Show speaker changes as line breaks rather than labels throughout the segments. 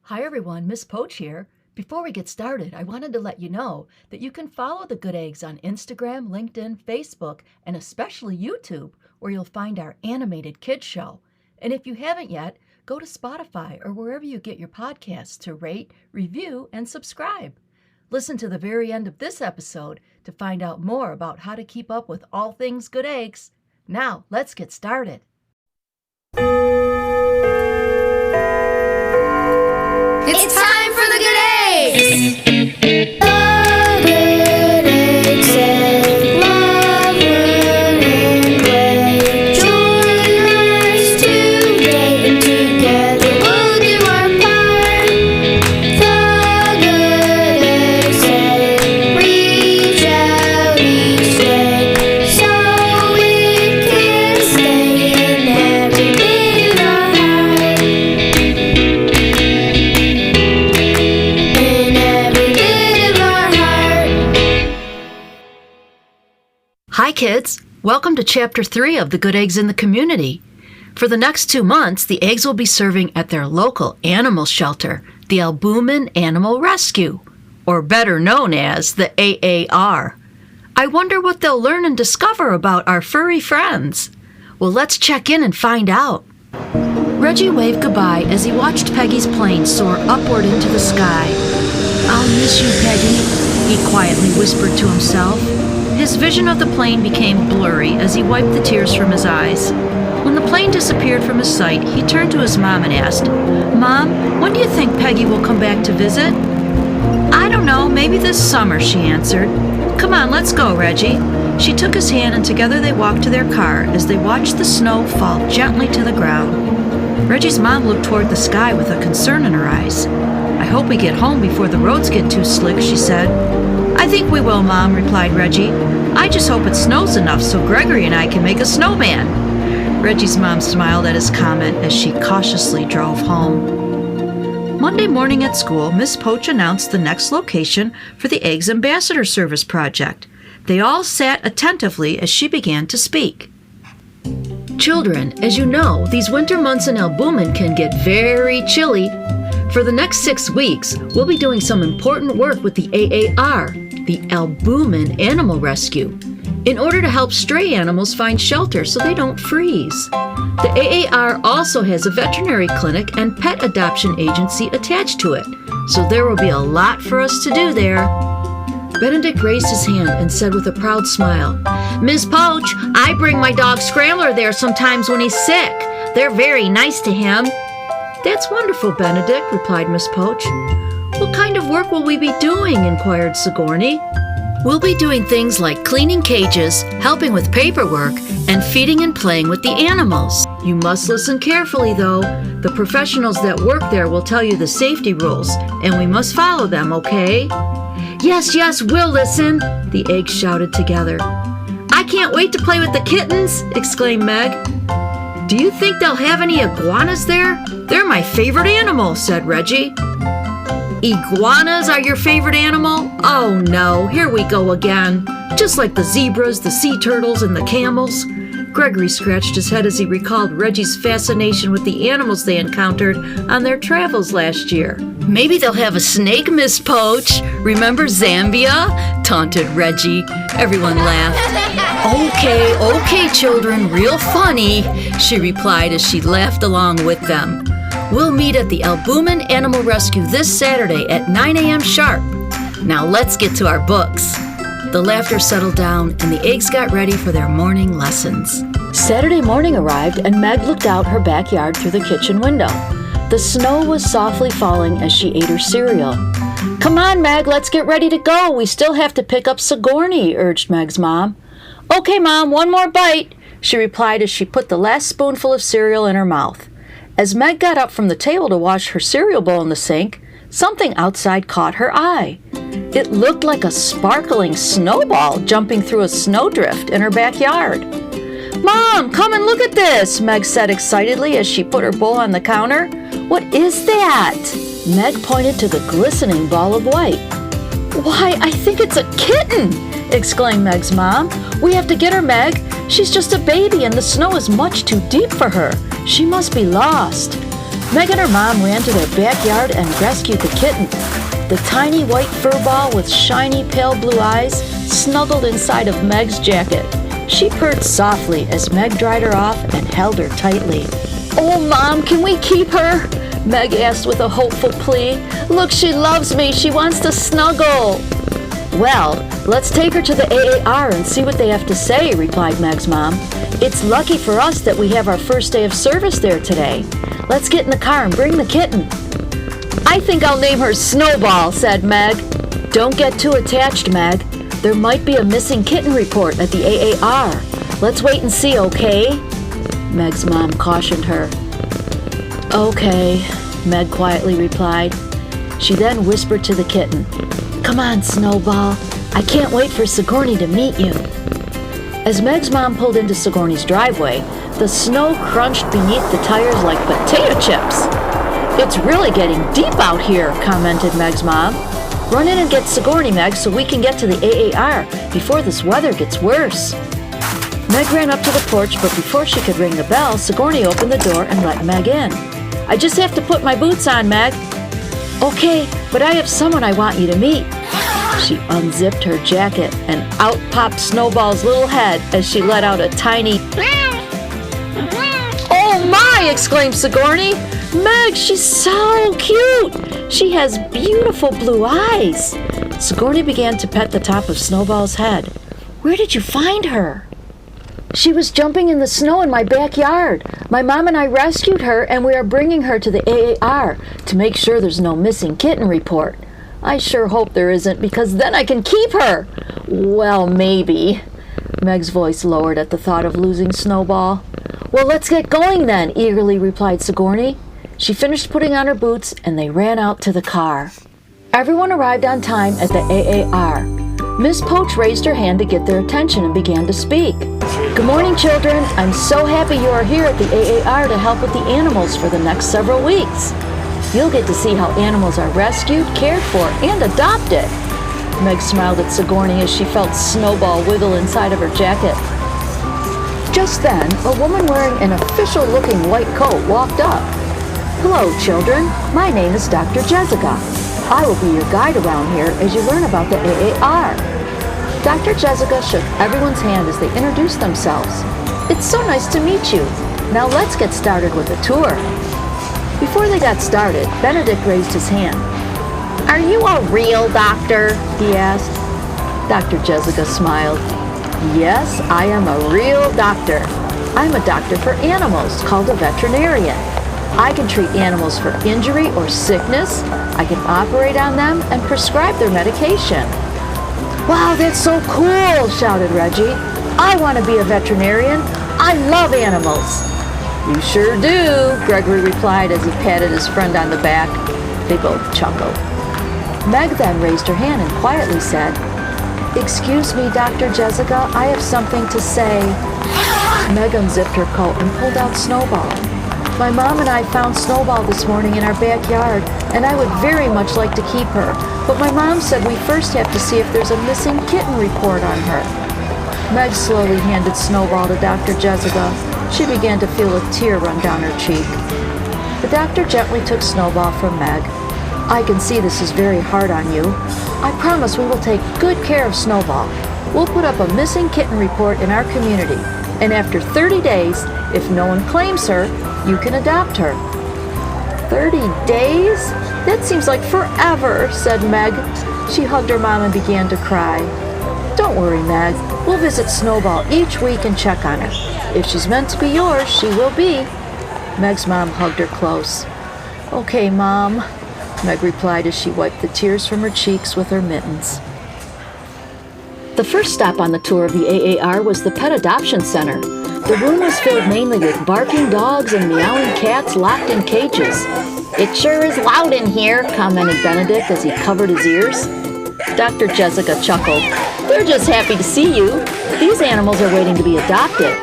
Hi everyone, Miss Poach here. Before we get started, I wanted to let you know that you can follow the Good Eggs on Instagram, LinkedIn, Facebook, and especially YouTube, where you'll find our animated kids show. And if you haven't yet, go to Spotify or wherever you get your podcasts to rate, review, and subscribe. Listen to the very end of this episode to find out more about how to keep up with all things Good Eggs. Now, let's get started.
It's time for the Good Eggs!
Hi kids, welcome to Chapter 3 of the Good Eggs in the Community. For the next 2 months, the eggs will be serving at their local animal shelter, the Albumen Animal Rescue, or better known as the AAR. I wonder what they'll learn and discover about our furry friends. Well, let's check in and find out. Reggie waved goodbye as he watched Peggy's plane soar upward into the sky. "I'll miss you, Peggy," he quietly whispered to himself. His vision of the plane became blurry as he wiped the tears from his eyes. When the plane disappeared from his sight, he turned to his mom and asked, "Mom, when do you think Peggy will come back to visit?" "I don't know, maybe this summer," she answered. "Come on, let's go, Reggie." She took his hand and together they walked to their car as they watched the snow fall gently to the ground. Reggie's mom looked toward the sky with a concern in her eyes. "I hope we get home before the roads get too slick," she said. "I think we will, Mom," replied Reggie. "I just hope it snows enough so Gregory and I can make a snowman." Reggie's mom smiled at his comment as she cautiously drove home. Monday morning at school, Miss Poach announced the next location for the Eggs Ambassador Service project. They all sat attentively as she began to speak. Children, as you know, these winter months in Albumen can get very chilly. For the next 6 weeks, we'll be doing some important work with the AAR, the Albumen Animal Rescue, in order to help stray animals find shelter so they don't freeze. The AAR also has a veterinary clinic and pet adoption agency attached to it, so there will be a lot for us to do there. Benedict raised his hand and said with a proud smile, "Miss Poach, I bring my dog Scrambler there sometimes when he's sick. They're very nice to him." "That's wonderful, Benedict," replied Miss Poach. "What kind of work will we be doing?" inquired Sigourney. "We'll be doing things like cleaning cages, helping with paperwork, and feeding and playing with the animals. You must listen carefully, though. The professionals that work there will tell you the safety rules, and we must follow them, okay?" "Yes, yes, we'll listen," the eggs shouted together. "I can't wait to play with the kittens," exclaimed Meg. "Do you think they'll have any iguanas there? They're my favorite animal," said Reggie. "Iguanas are your favorite animal? Oh no, here we go again. Just like the zebras, the sea turtles, and the camels." Gregory scratched his head as he recalled Reggie's fascination with the animals they encountered on their travels last year. "Maybe they'll have a snake, Miss Poach. Remember Zambia?" taunted Reggie. Everyone laughed. Okay, children, real funny," she replied as she laughed along with them. "We'll meet at the Albumen Animal Rescue this Saturday at 9 a.m. sharp. Now let's get to our books." The laughter settled down and the eggs got ready for their morning lessons. Saturday morning arrived and Meg looked out her backyard through the kitchen window. The snow was softly falling as she ate her cereal. "Come on, Meg, let's get ready to go. We still have to pick up Sigourney," urged Meg's mom. "Okay, Mom, one more bite," she replied as she put the last spoonful of cereal in her mouth. As Meg got up from the table to wash her cereal bowl in the sink, something outside caught her eye. It looked like a sparkling snowball jumping through a snowdrift in her backyard. "Mom, come and look at this," Meg said excitedly as she put her bowl on the counter. "What is that?" Meg pointed to the glistening ball of white. "Why, I think it's a kitten," exclaimed Meg's mom. "We have to get her, Meg. She's just a baby and the snow is much too deep for her. She must be lost." Meg and her mom ran to their backyard and rescued the kitten. The tiny white fur ball with shiny pale blue eyes snuggled inside of Meg's jacket. She purred softly as Meg dried her off and held her tightly. "Oh, Mom, can we keep her?" Meg asked with a hopeful plea. "Look, she loves me. She wants to snuggle." "Well, let's take her to the AAR and see what they have to say," replied Meg's mom. "It's lucky for us that we have our first day of service there today. Let's get in the car and bring the kitten." "I think I'll name her Snowball," said Meg. "Don't get too attached, Meg. There might be a missing kitten report at the AAR. Let's wait and see, okay?" Meg's mom cautioned her. "Okay," Meg quietly replied. She then whispered to the kitten, "Come on, Snowball. I can't wait for Sigourney to meet you." As Meg's mom pulled into Sigourney's driveway, the snow crunched beneath the tires like potato chips. "It's really getting deep out here," commented Meg's mom. "Run in and get Sigourney, Meg, so we can get to the AAR before this weather gets worse." Meg ran up to the porch, but before she could ring the bell, Sigourney opened the door and let Meg in. "I just have to put my boots on, Meg." "Okay, but I have someone I want you to meet." She unzipped her jacket and out popped Snowball's little head as she let out a tiny "Oh my!" exclaimed Sigourney. "Meg, she's so cute! She has beautiful blue eyes." Sigourney began to pet the top of Snowball's head. "Where did you find her?" "She was jumping in the snow in my backyard. My mom and I rescued her, and we are bringing her to the AAR to make sure there's no missing kitten report. I sure hope there isn't, because then I can keep her." "Well, maybe." Meg's voice lowered at the thought of losing Snowball. "Well, let's get going then," eagerly replied Sigourney. She finished putting on her boots, and they ran out to the car. Everyone arrived on time at the AAR. Miss Poach raised her hand to get their attention and began to speak. "Good morning, children. I'm so happy you are here at the AAR to help with the animals for the next several weeks. You'll get to see how animals are rescued, cared for, and adopted." Meg smiled at Sigourney as she felt Snowball wiggle inside of her jacket. Just then, a woman wearing an official-looking white coat walked up. "Hello, children. My name is Dr. Jessica. I will be your guide around here as you learn about the AAR." Dr. Jessica shook everyone's hand as they introduced themselves. "It's so nice to meet you. Now let's get started with the tour." Before they got started, Benedict raised his hand. "Are you a real doctor?" he asked. Dr. Jessica smiled. "Yes, I am a real doctor. I'm a doctor for animals called a veterinarian. I can treat animals for injury or sickness. I can operate on them and prescribe their medication." "Wow, that's so cool!" shouted Reggie. "I want to be a veterinarian. I love animals." "You sure do," Gregory replied as he patted his friend on the back. They both chuckled. Meg then raised her hand and quietly said, "Excuse me, Dr. Jessica, I have something to say." Meg unzipped her coat and pulled out Snowball. "My mom and I found Snowball this morning in our backyard, and I would very much like to keep her, but my mom said we first have to see if there's a missing kitten report on her." Meg slowly handed Snowball to Dr. Jessica. She began to feel a tear run down her cheek. The doctor gently took Snowball from Meg. "I can see this is very hard on you. I promise we will take good care of Snowball. We'll put up a missing kitten report in our community, and after 30 days, if no one claims her, you can adopt her." 30 days? That seems like forever, said Meg. She hugged her mom and began to cry. "Don't worry, Meg. We'll visit Snowball each week and check on her. If she's meant to be yours, she will be." Meg's mom hugged her close. "Okay, Mom," Meg replied as she wiped the tears from her cheeks with her mittens. The first stop on the tour of the AAR was the Pet Adoption Center. The room was filled mainly with barking dogs and meowing cats locked in cages. "It sure is loud in here," commented Benedict as he covered his ears. Dr. Jessica chuckled. "They're just happy to see you. These animals are waiting to be adopted.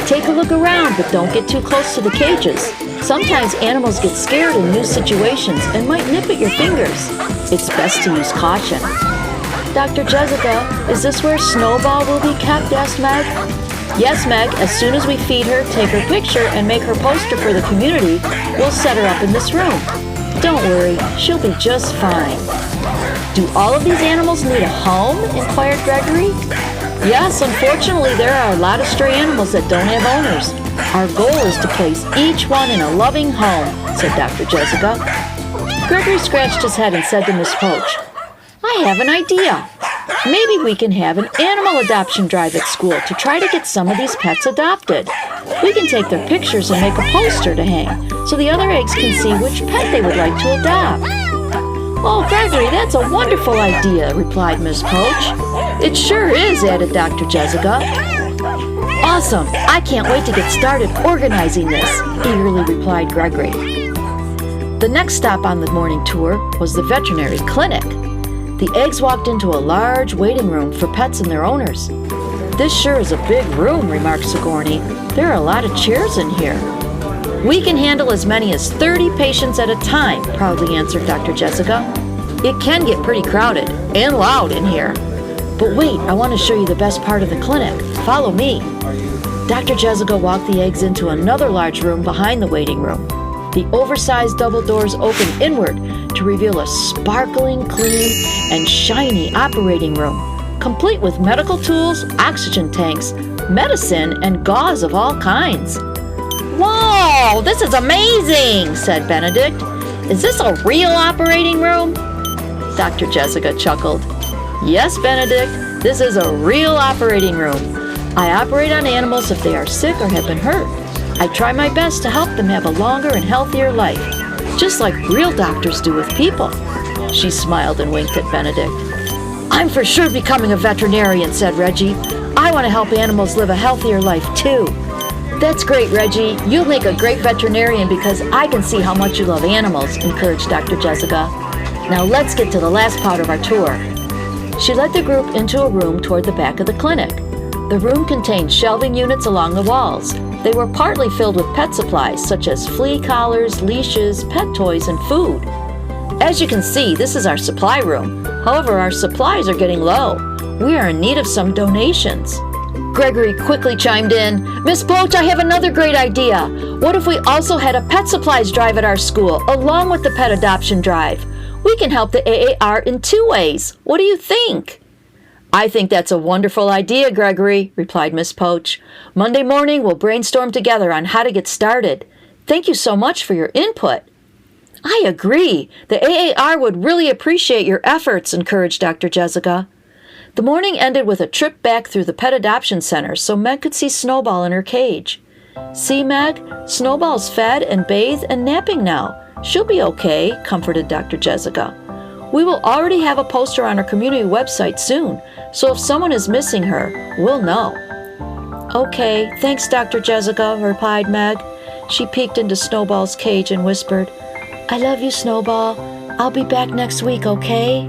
Take a look around, but don't get too close to the cages. Sometimes animals get scared in new situations and might nip at your fingers. It's best to use caution." "Dr. Jessica, is this where Snowball will be kept?" asked Meg. Yes, Meg, as soon as we feed her, take her picture, and make her poster for the community, we'll set her up in this room. Don't worry, she'll be just fine. Do all of these animals need a home? Inquired Gregory. Yes, unfortunately, there are a lot of stray animals that don't have owners. Our goal is to place each one in a loving home, said Dr. Jessica. Gregory scratched his head and said to Miss Poach, I have an idea. Maybe we can have an animal adoption drive at school to try to get some of these pets adopted. We can take their pictures and make a poster to hang so the other eggs can see which pet they would like to adopt. Oh, Gregory, that's a wonderful idea, replied Miss Poach. It sure is, added Dr. Jessica. Awesome! I can't wait to get started organizing this, eagerly replied Gregory. The next stop on the morning tour was the veterinary clinic. The eggs walked into a large waiting room for pets and their owners. This sure is a big room, remarked Sigourney. There are a lot of chairs in here. We can handle as many as 30 patients at a time, proudly answered Dr. Jessica. It can get pretty crowded and loud in here. But wait, I want to show you the best part of the clinic. Follow me. Dr. Jessica walked the eggs into another large room behind the waiting room. The oversized double doors opened inward to reveal a sparkling, clean, and shiny operating room, complete with medical tools, oxygen tanks, medicine, and gauze of all kinds. Whoa, this is amazing, said Benedict. Is this a real operating room? Dr. Jessica chuckled. Yes, Benedict, this is a real operating room. I operate on animals if they are sick or have been hurt. I try my best to help them have a longer and healthier life, just like real doctors do with people. She smiled and winked at Benedict. I'm for sure becoming a veterinarian, said Reggie. I want to help animals live a healthier life, too. That's great, Reggie. You'll make a great veterinarian because I can see how much you love animals, encouraged Dr. Jessica. Now let's get to the last part of our tour. She led the group into a room toward the back of the clinic. The room contained shelving units along the walls. They were partly filled with pet supplies, such as flea collars, leashes, pet toys, and food. As you can see, this is our supply room. However, our supplies are getting low. We are in need of some donations. Gregory quickly chimed in. Miss Poach, I have another great idea. What if we also had a pet supplies drive at our school, along with the pet adoption drive? We can help the AAR in 2 ways. What do you think? I think that's a wonderful idea, Gregory, replied Miss Poach. Monday morning, we'll brainstorm together on how to get started. Thank you so much for your input. I agree. The AAR would really appreciate your efforts, encouraged Dr. Jessica. The morning ended with a trip back through the pet adoption center so Meg could see Snowball in her cage. See, Meg? Snowball's fed and bathed and napping now. She'll be okay, comforted Dr. Jessica. We will already have a poster on our community website soon, so if someone is missing her, we'll know. Okay, thanks, Dr. Jessica, replied Meg. She peeked into Snowball's cage and whispered, I love you, Snowball. I'll be back next week, okay?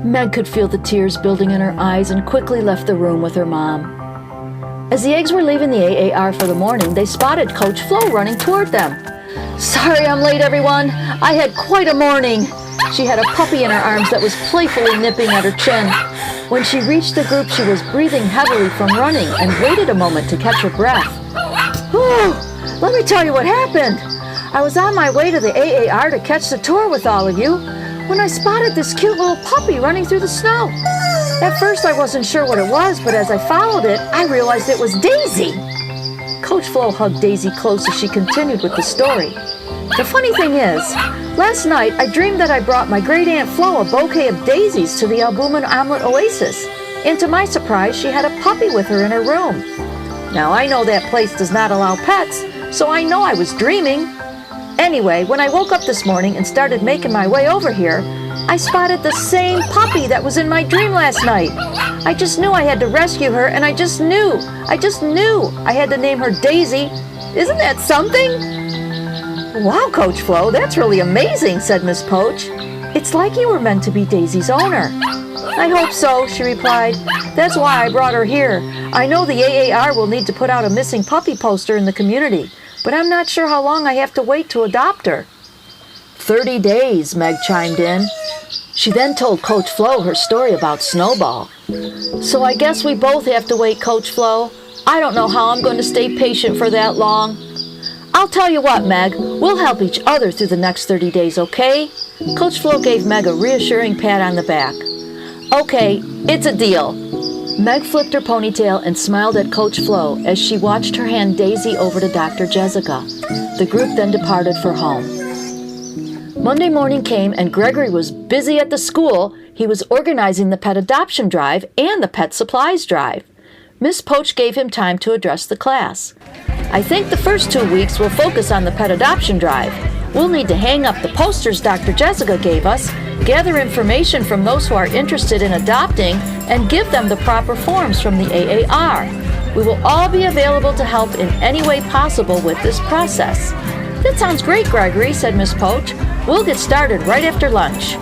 Meg could feel the tears building in her eyes and quickly left the room with her mom. As the eggs were leaving the AAR for the morning, they spotted Coach Flo running toward them. Sorry I'm late, everyone. I had quite a morning. She had a puppy in her arms that was playfully nipping at her chin. When she reached the group, she was breathing heavily from running and waited a moment to catch her breath. Whew! Let me tell you what happened. I was on my way to the AAR to catch the tour with all of you when I spotted this cute little puppy running through the snow. At first I wasn't sure what it was, but as I followed it, I realized it was Daisy. Coach Flo hugged Daisy close as she continued with the story. The funny thing is, last night I dreamed that I brought my great Aunt Flo a bouquet of daisies to the Albumen Animal Oasis, and to my surprise, she had a puppy with her in her room. Now I know that place does not allow pets, so I know I was dreaming. Anyway, when I woke up this morning and started making my way over here, I spotted the same puppy that was in my dream last night. I just knew I had to rescue her, and I just knew I had to name her Daisy. Isn't that something? Wow, Coach Flo, that's really amazing, said Miss Poach. It's like you were meant to be Daisy's owner. I hope so, she replied. That's why I brought her here. I know the AAR will need to put out a missing puppy poster in the community, but I'm not sure how long I have to wait to adopt her. 30 days, Meg chimed in. She then told Coach Flo her story about Snowball. So I guess we both have to wait, Coach Flo. I don't know how I'm going to stay patient for that long. I'll tell you what, Meg, we'll help each other through the next 30 days, okay? Coach Flo gave Meg a reassuring pat on the back. Okay, it's a deal. Meg flipped her ponytail and smiled at Coach Flo as she watched her hand Daisy over to Dr. Jessica. The group then departed for home. Monday morning came and Gregory was busy at the school. He was organizing the pet adoption drive and the pet supplies drive. Miss Poach gave him time to address the class. I think the first 2 weeks will focus on the pet adoption drive. We'll need to hang up the posters Dr. Jessica gave us, gather information from those who are interested in adopting, and give them the proper forms from the AAR. We will all be available to help in any way possible with this process. That sounds great, Gregory, said Miss Poach. We'll get started right after lunch.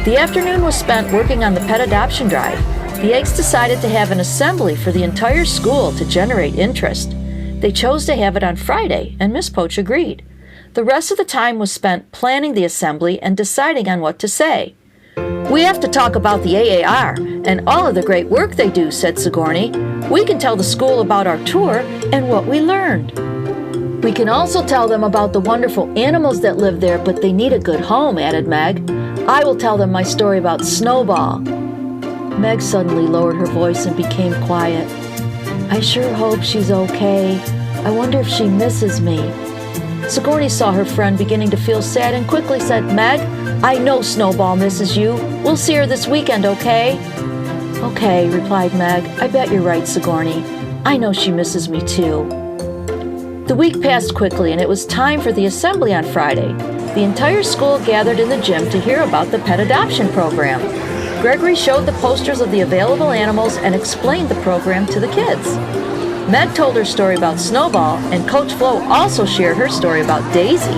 The afternoon was spent working on the pet adoption drive. The Eggs decided to have an assembly for the entire school to generate interest. They chose to have it on Friday, and Miss Poach agreed. The rest of the time was spent planning the assembly and deciding on what to say. We have to talk about the AAR and all of the great work they do, said Sigourney. We can tell the school about our tour and what we learned. We can also tell them about the wonderful animals that live there, but they need a good home, added Meg. I will tell them my story about Snowball. Meg suddenly lowered her voice and became quiet. I sure hope she's okay. I wonder if she misses me. Sigourney saw her friend beginning to feel sad and quickly said, Meg, I know Snowball misses you. We'll see her this weekend, okay? Okay, replied Meg. I bet you're right, Sigourney. I know she misses me too. The week passed quickly and it was time for the assembly on Friday. The entire school gathered in the gym to hear about the pet adoption program. Gregory showed the posters of the available animals and explained the program to the kids. Meg told her story about Snowball, and Coach Flo also shared her story about Daisy.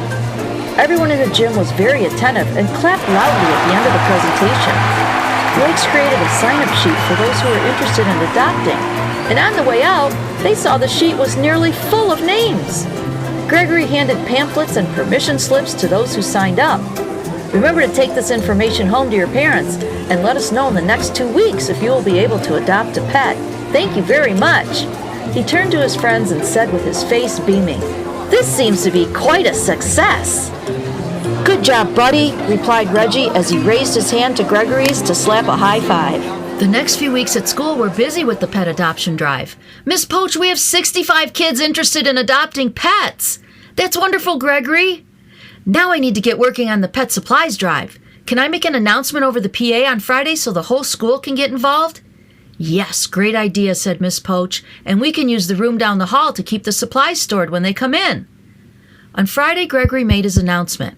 Everyone in the gym was very attentive and clapped loudly at the end of the presentation. The Eggs created a sign-up sheet for those who were interested in adopting, and on the way out, they saw the sheet was nearly full of names. Gregory handed pamphlets and permission slips to those who signed up. Remember to take this information home to your parents and let us know in the next 2 weeks if you will be able to adopt a pet. Thank you very much. He turned to his friends and said with his face beaming, This seems to be quite a success. Good job, buddy, replied Reggie as he raised his hand to Gregory's to slap a high five. The next few weeks at school were busy with the pet adoption drive. Miss Poach, we have 65 kids interested in adopting pets. That's wonderful, Gregory. Now I need to get working on the pet supplies drive. Can I make an announcement over the PA on Friday so the whole school can get involved? Yes, great idea, said Miss Poach, and we can use the room down the hall to keep the supplies stored when they come in. On Friday, Gregory made his announcement.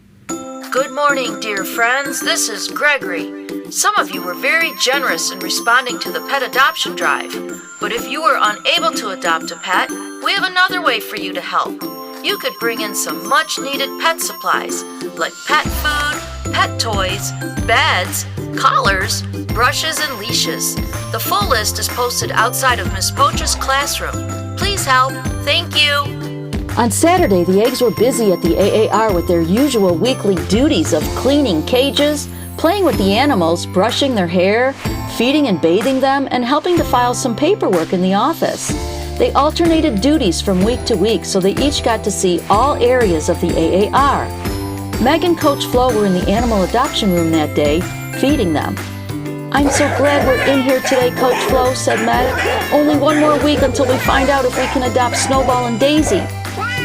Good morning, dear friends. This is Gregory. Some of you were very generous in responding to the pet adoption drive, but if you were unable to adopt a pet, we have another way for you to help. You could bring in some much-needed pet supplies, like pet food, pet toys, beds, collars, brushes, and leashes. The full list is posted outside of Miss Poach's classroom. Please help. Thank you. On Saturday, the Eggs were busy at the AAR with their usual weekly duties of cleaning cages, playing with the animals, brushing their hair, feeding and bathing them, and helping to file some paperwork in the office. They alternated duties from week to week so they each got to see all areas of the AAR. Meg and Coach Flo were in the animal adoption room that day, feeding them. I'm so glad we're in here today, Coach Flo, said Meg. Only one more week until we find out if we can adopt Snowball and Daisy.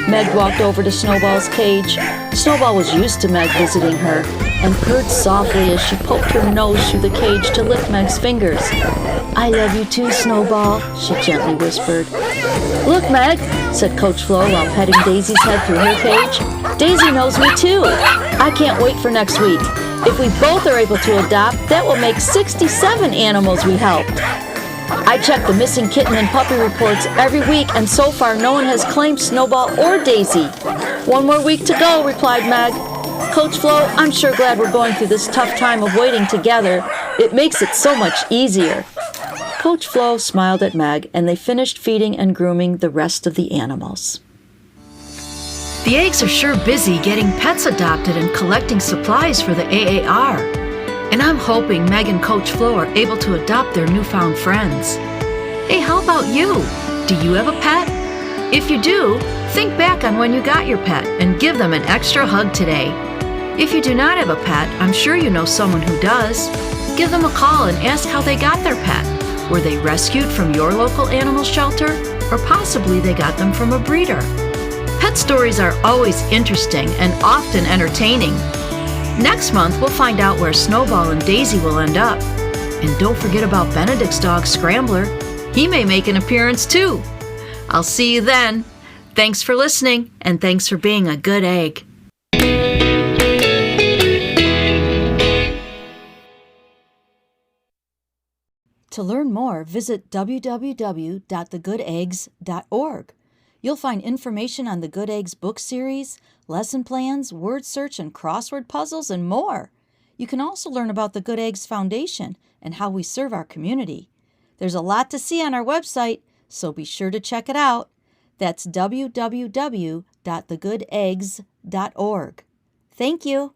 Meg walked over to Snowball's cage. Snowball was used to Meg visiting her and purred softly as she poked her nose through the cage to lick Meg's fingers. I love you too, Snowball, she gently whispered. Look, Meg, said Coach Flo while petting Daisy's head through her cage. Daisy knows me too. I can't wait for next week. If we both are able to adopt, that will make 67 animals we helped. I check the missing kitten and puppy reports every week, and so far no one has claimed Snowball or Daisy. One more week to go, replied Meg. Coach Flo, I'm sure glad we're going through this tough time of waiting together. It makes it so much easier. Coach Flo smiled at Meg, and they finished feeding and grooming the rest of the animals. The Eggs are sure busy getting pets adopted and collecting supplies for the AAR. And I'm hoping Meg and Coach Flo are able to adopt their newfound friends. Hey, how about you? Do you have a pet? If you do, think back on when you got your pet and give them an extra hug today. If you do not have a pet, I'm sure you know someone who does. Give them a call and ask how they got their pet. Were they rescued from your local animal shelter? Or possibly they got them from a breeder. Pet stories are always interesting and often entertaining. Next month, we'll find out where Snowball and Daisy will end up. And don't forget about Benedict's dog, Scrambler. He may make an appearance too. I'll see you then. Thanks for listening, and thanks for being a good egg. To learn more, visit www.thegooteggs.org. You'll find information on the Good Eggs book series, lesson plans, word search and crossword puzzles, and more. You can also learn about the Good Eggs Foundation and how we serve our community. There's a lot to see on our website, so be sure to check it out. That's www.thegooteggs.org. Thank you.